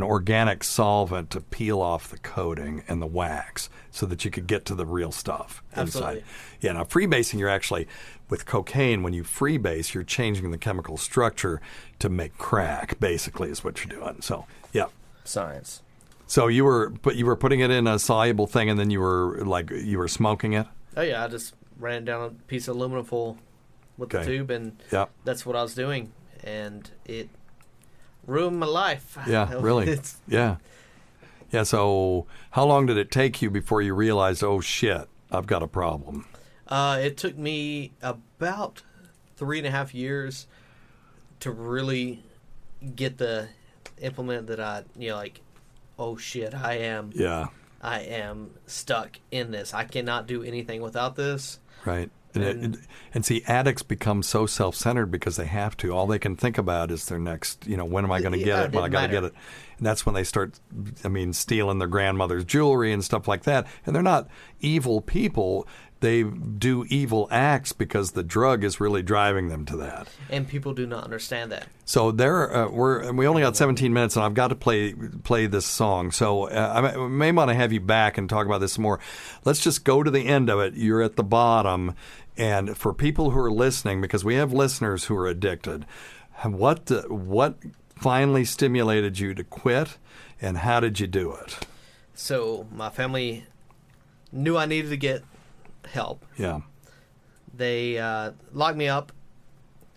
C: organic solvent to peel off the coating and the wax so that you could get to the real stuff
E: Absolutely.
C: inside. Yeah. Now freebasing, you're actually with cocaine. When you freebase, you're changing the chemical structure to make crack. Basically, is what you're doing. So yeah.
D: Science.
C: So you were putting it in a soluble thing, and then you were smoking it.
E: Oh yeah, I just ran down a piece of aluminum foil with the
C: Okay.
E: tube, and
C: Yep.
E: that's what I was doing, and it ruined my life.
C: Yeah, really.
E: It's,
C: Yeah. Yeah, so how long did it take you before you realized, oh, shit, I've got a problem?
E: it took me about 3.5 years to really get the implement that I, like, oh shit, I am stuck in this. I cannot do anything without this.
C: Right. And see, addicts become so self-centered because they have to. All they can think about is their next, when am I going to get it? Well, I got to get it. And that's when they start, stealing their grandmother's jewelry and stuff like that. And they're not evil people. They do evil acts because the drug is really driving them to that.
E: And people do not understand that.
C: So we only got 17 minutes, and I've got to play this song. So I may want to have you back and talk about this some more. Let's just go to the end of it. You're at the bottom, and for people who are listening, because we have listeners who are addicted, what finally stimulated you to quit, and how did you do it?
E: So my family knew I needed to get help.
C: Yeah.
E: They locked me up.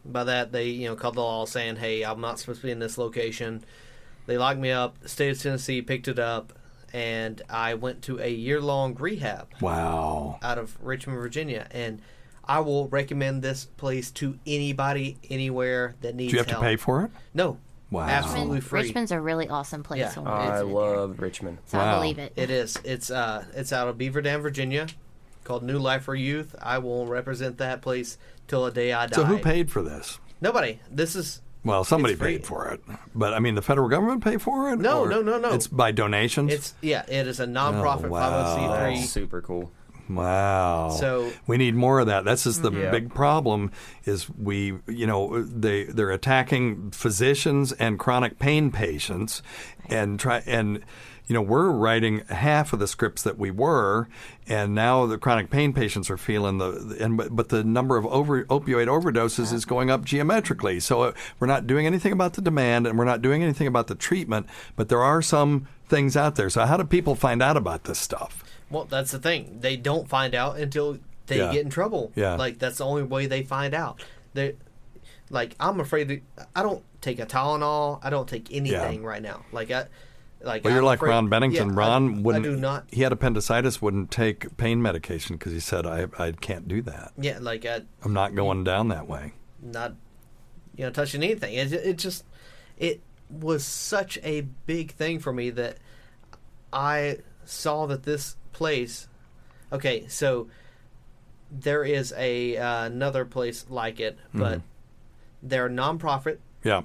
E: By that, they called the law saying, "Hey, I'm not supposed to be in this location." They locked me up. The state of Tennessee picked it up, and I went to a year-long rehab.
C: Wow.
E: Out of Richmond, Virginia, and I will recommend this place to anybody, anywhere that needs help.
C: Do you have to pay for it?
E: No.
C: Wow.
E: Absolutely free.
G: Richmond's a really awesome place.
E: Yeah.
G: when we
D: I
G: visited
D: love
G: there.
D: Richmond.
G: So
C: Wow.
G: I believe it.
E: It is. It's out of Beaver Dam, Virginia, called New Life for Youth. I will represent that place till the day I die.
C: So who paid for this?
E: Nobody. This is...
C: Well, somebody
E: It's free.
C: paid for it. But, the federal government paid for it?
E: No,
C: Or
E: no.
C: It's by donations?
E: It is a nonprofit
C: Oh, wow.
E: 501c3.
D: That's super cool.
C: Wow.
E: So-
C: we need more of that. That's just the
D: Yeah.
C: big problem is they're attacking physicians and chronic pain patients and we're writing half of the scripts that we were, and now the chronic pain patients are feeling but the number of opioid overdoses is going up geometrically. So we're not doing anything about the demand, and we're not doing anything about the treatment, but there are some things out there. So how do people find out about this stuff?
E: Well, that's the thing. They don't find out until they
C: Yeah.
E: get in trouble.
C: Yeah.
E: Like, that's the only way they find out. I'm afraid I don't take a Tylenol. I don't take anything right now.
C: Well, you're like Ron Bennington. Ron wouldn't.
E: I do not.
C: He had appendicitis. Wouldn't take pain medication because he said, "I can't do that.
E: Yeah,
C: I'm not going down that way."
E: not touching anything. It was such a big thing for me that I saw that this place. Okay, so there is another place like it, but they're nonprofit.
C: Yeah,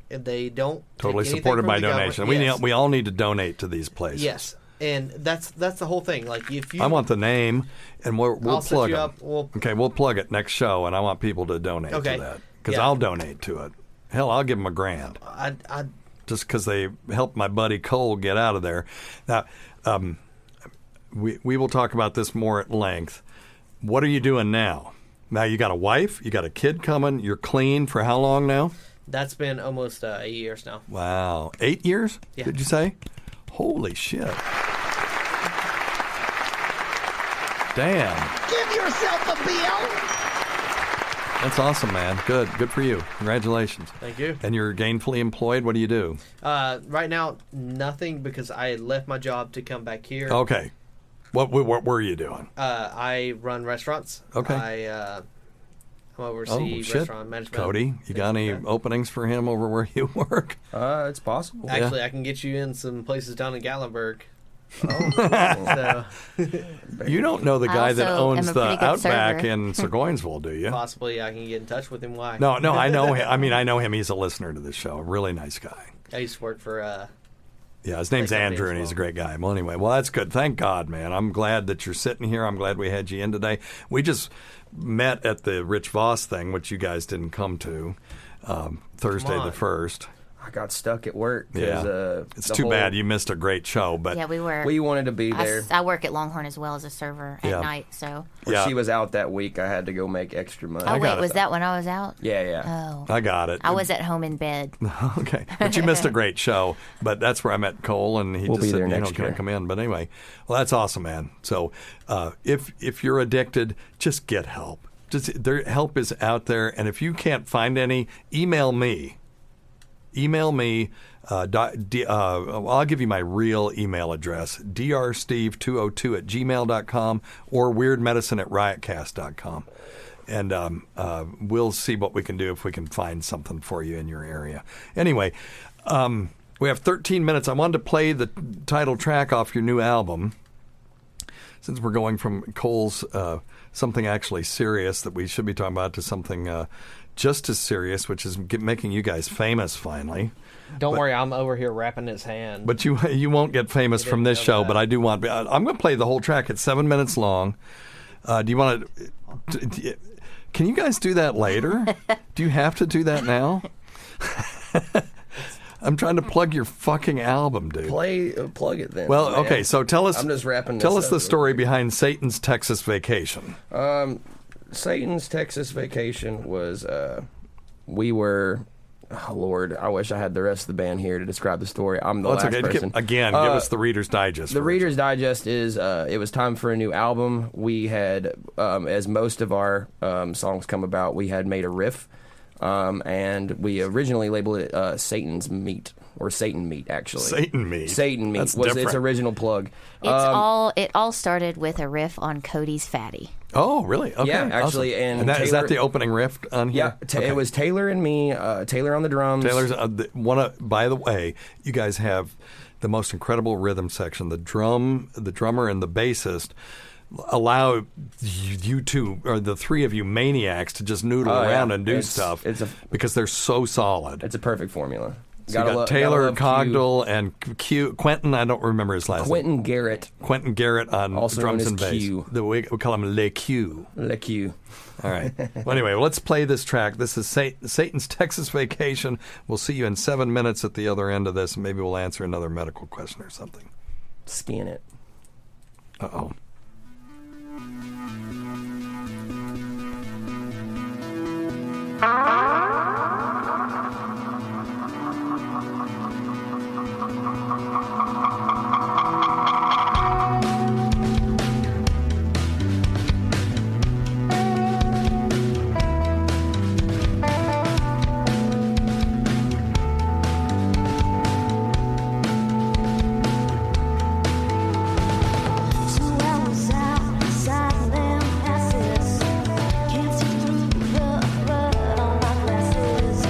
E: And they don't
C: totally
E: take anything
C: supported
E: from
C: by
E: the government.
C: donation.
E: Yes.
C: We all need to donate to these places.
E: Yes, and that's the whole thing. Like, if you,
C: I want the name, and we'll
E: I'll set
C: plug
E: you
C: it.
E: up.
C: Okay, we'll plug it next show, and I want people to donate
E: Okay.
C: to that because
E: Yeah.
C: I'll donate to it. Hell, I'll give them $1,000
E: I
C: just because they helped my buddy Cole get out of there. Now, we will talk about this more at length. What are you doing now? Now you got a wife, you got a kid coming. You're clean for how long now?
E: that's been almost 8 years now.
C: Wow, 8 years?
E: Yeah.
C: Did you say? Holy shit! Damn.
I: Give yourself a bill.
C: That's awesome, man. Good for you. Congratulations.
E: Thank you.
C: And you're gainfully employed. What do you do?
E: Right now, nothing because I left my job to come back here.
C: Okay. What were you doing?
E: I run restaurants.
C: Okay.
E: I oversee restaurant management.
C: Cody, you got any openings for him over where you work?
D: It's possible.
E: Actually, I can get you in some places down in Gatlinburg.
C: So. You don't know the guy that owns the Outback
G: server.
C: in Burgoynesville, do you?
E: Possibly I can get in touch with him. Why?
C: No, I know him. I mean, I know him. He's a listener to this show. A really nice guy.
E: I used to work for...
C: yeah, his name's Andrew, and he's a great guy. Well, anyway, that's good. Thank God, man. I'm glad that you're sitting here. I'm glad we had you in today. We just met at the Rich Voss thing, which you guys didn't come to, Thursday the 1st.
D: I got stuck at work.
C: Yeah. It's too bad you missed a great show. But
G: yeah,
D: we wanted to be there.
G: I work at Longhorn as well as a server at night, so.
D: When she was out that week, I had to go make extra money.
G: Oh, wait, was that when I was out?
D: Yeah.
G: Oh.
C: I got it.
G: I was at home in bed.
C: Okay. But you missed a great show. But that's where I met Cole, and he just said, can I come in? But anyway, well, that's awesome, man. So if you're addicted, just get help. Help is out there, and if you can't find any, email me. I'll give you my real email address, drsteve202@gmail.com or weirdmedicine@riotcast.com. And we'll see what we can do if we can find something for you in your area. Anyway, we have 13 minutes. I wanted to play the title track off your new album. Since we're going from Cole's something actually serious that we should be talking about to something just as serious, which is making you guys famous finally.
E: Don't worry, I'm over here wrapping his hand.
C: But you won't get famous from this show, but I do want... I'm going to play the whole track. It's 7 minutes long. Do you want to... Can you guys do that later? Do you have to do that now? I'm trying to plug your fucking album, dude.
D: Plug it then.
C: Well, man. Okay, so tell us...
D: I'm just wrapping this
C: Tell us
D: up
C: the story behind Satan's Texas Vacation.
D: Satan's Texas Vacation was... we were... Oh, Lord, I wish I had the rest of the band here to describe the story. I'm the last person.
C: Give us the Reader's Digest.
D: The Reader's Digest is, it was time for a new album. We had, as most of our songs come about, we had made a riff, and we originally labeled it Satan's Meat, or Satan Meat, actually.
C: Satan Meat.
D: Satan Meat
C: That's
D: was
C: different.
D: its original plug.
G: It all started with a riff on Cody's Fatty.
C: Oh, really? Okay.
D: Yeah, actually,
C: awesome. And is that the opening riff on here?
D: Yeah, it was Taylor and me. Taylor on the drums.
C: Taylor's by the way, you guys have the most incredible rhythm section. The drummer, and the bassist allow you two, or the three of you maniacs, to just noodle around and do stuff because they're so solid.
D: It's a perfect formula.
C: So you got Taylor Cogdell and Quentin. I don't remember his last name. Quentin Garrett on
D: also
C: drums
D: known
C: and
D: as
C: bass.
D: Q.
C: We call him Le Q.
D: Le Q.
C: All right. Well, anyway, let's play this track. This is Satan's Texas Vacation. We'll see you in 7 minutes at the other end of this, and maybe we'll answer another medical question or something.
D: Scan it.
C: Uh-oh.
I: Can't see through the blood on my glasses.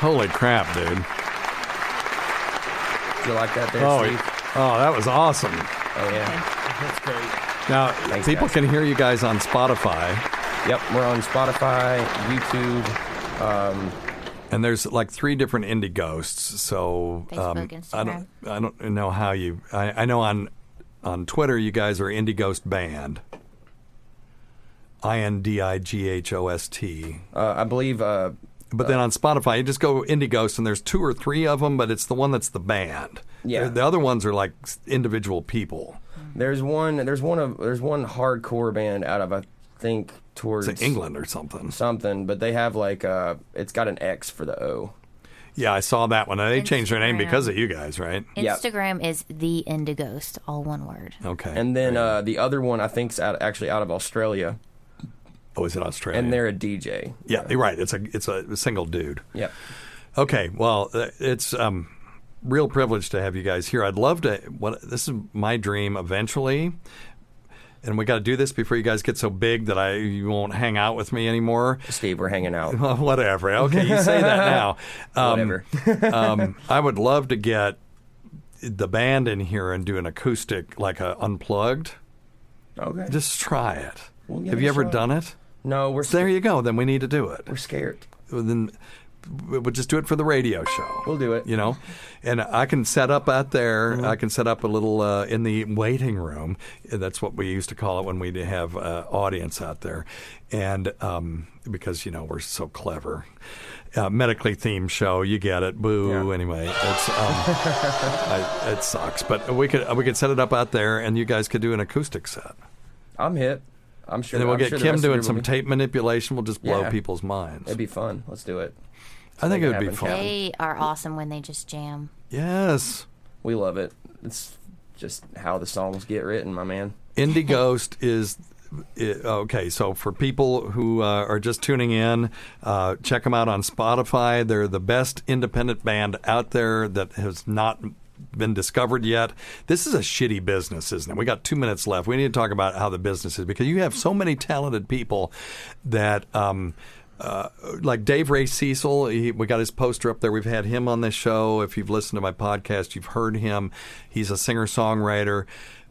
C: Holy crap, dude.
D: You like that there, Steve?
C: Oh, that was awesome.
D: Oh, yeah.
E: That's great.
C: Now,
D: Thanks,
C: people
D: guys.
C: can hear you guys on Spotify.
D: Yep, we're on Spotify, YouTube.
C: And there's like 3 different Indighosts. So
G: Facebook, Instagram.
C: I don't know how you. I know on Twitter you guys are Indighost Band. INDIGHOST.
D: I believe.
C: But then on Spotify, you just go Indighost, and there's 2 or 3 of them, but it's the one that's the band.
D: Yeah.
C: The other ones are like individual people.
D: There's one hardcore band out of, I think, towards
C: It's England or something.
D: something, but they have like it's got an X for the O.
C: Yeah, I saw that one. They changed their name
G: Instagram.
C: because of you guys, right?
D: Yep.
G: Instagram is the Indighost, all one word.
C: Okay.
D: And then the other one I think's actually out of Australia,
C: oh, is it Australia?
D: and they're a DJ.
C: Yeah, you're right. It's a single dude.
D: Yep.
C: Okay, well, it's real privilege to have you guys here. I'd love to. This is my dream eventually, and we got to do this before you guys get so big that you won't hang out with me anymore.
D: Steve, we're hanging out.
C: Well, whatever. Okay, you say that now.
D: Whatever.
C: I would love to get the band in here and do an acoustic, like a unplugged.
D: Okay.
C: Just try it.
D: We'll give
C: Have
D: it
C: you
D: a
C: ever
D: shot.
C: done it?
D: No, we're
C: There you go. Then we need to do it.
D: we're scared.
C: Then we'll just do it for the radio show.
D: We'll do it.
C: You know, and I can set up out there.
D: Mm-hmm.
C: I can set up a little in the waiting room. That's what we used to call it when we'd have audience out there, and because we're so clever. Medically themed show, you get it. Boo.
D: Yeah.
C: Anyway, it's it sucks, but we could set it up out there, and you guys could do an acoustic set.
D: I'm hip. I'm sure.
C: And then we'll
D: I'm
C: get
D: sure the
C: Kim
D: rest of
C: doing
D: you
C: some
D: will be.
C: tape manipulation. We'll just blow
D: Yeah.
C: people's minds.
D: It'd be fun. Let's do it.
C: I think it would
D: Make
C: be
D: happen,
C: fun.
D: Kevin.
G: They are awesome when they just jam.
C: Yes.
D: We love it. It's just how the songs get written, my man.
C: Indighost is okay. So for people who are just tuning in, check them out on Spotify. They're the best independent band out there that has not been discovered yet. This is a shitty business, isn't it? We got 2 minutes left. We need to talk about how the business is, because you have so many talented people that like Dave Ray Cecil, we got his poster up there. We've had him on this show. If you've listened to my podcast, you've heard him. He's a singer-songwriter,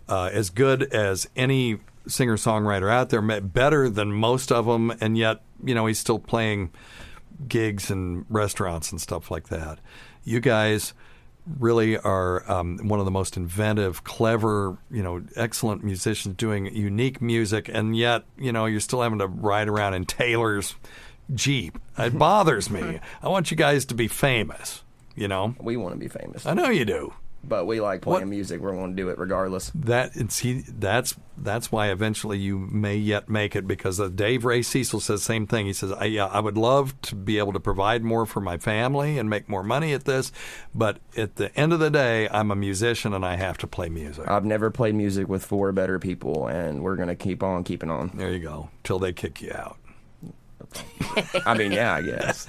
C: as good as any singer-songwriter out there, better than most of them, and yet, he's still playing gigs and restaurants and stuff like that. You guys really are one of the most inventive, clever, excellent musicians doing unique music, and yet, you're still having to ride around in Taylor's Jeep. It bothers me. I want you guys to be famous,
D: We want to be famous.
C: I know you do.
D: But we like playing music. We're going to do it regardless.
C: That's why eventually you may yet make it, because Dave Ray Cecil says the same thing. He says, I would love to be able to provide more for my family and make more money at this, but at the end of the day, I'm a musician and I have to play music.
D: I've never played music with 4 better people, and we're going to keep on keeping on.
C: There you go, till they kick you out.
D: I mean, yeah, I guess.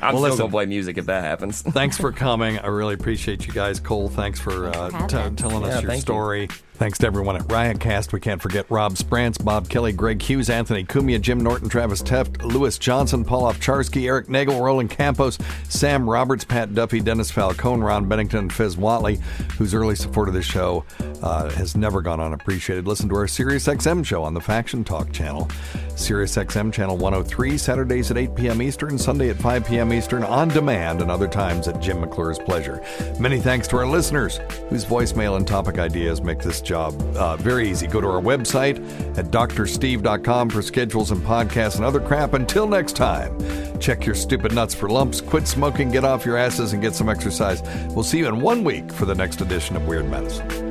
D: I'm
C: Well,
D: still
C: listen.
D: going to play music if that happens.
C: Thanks for coming. I really appreciate you guys. Cole, thanks for
G: having us.
C: telling us
D: Yeah,
C: your
D: thank you.
C: story. Thanks to everyone at Riotcast. We can't forget Rob Sprance, Bob Kelly, Greg Hughes, Anthony Cumia, Jim Norton, Travis Teft, Louis Johnson, Paul Ovcharsky, Eric Nagel, Roland Campos, Sam Roberts, Pat Duffy, Dennis Falcone, Ron Bennington, and Fizz Watley, whose early support of this show has never gone unappreciated. Listen to our SiriusXM show on the Faction Talk channel. SiriusXM channel 103, Saturdays at 8 p.m. Eastern, Sunday at 5 p.m. Eastern, on demand, and other times at Jim McClure's pleasure. Many thanks to our listeners, whose voicemail and topic ideas make this job very easy. Go to our website at drsteve.com for schedules and podcasts and other crap. Until next time, check your stupid nuts for lumps, quit smoking, get off your asses, and get some exercise. We'll see you in 1 week for the next edition of Weird Medicine.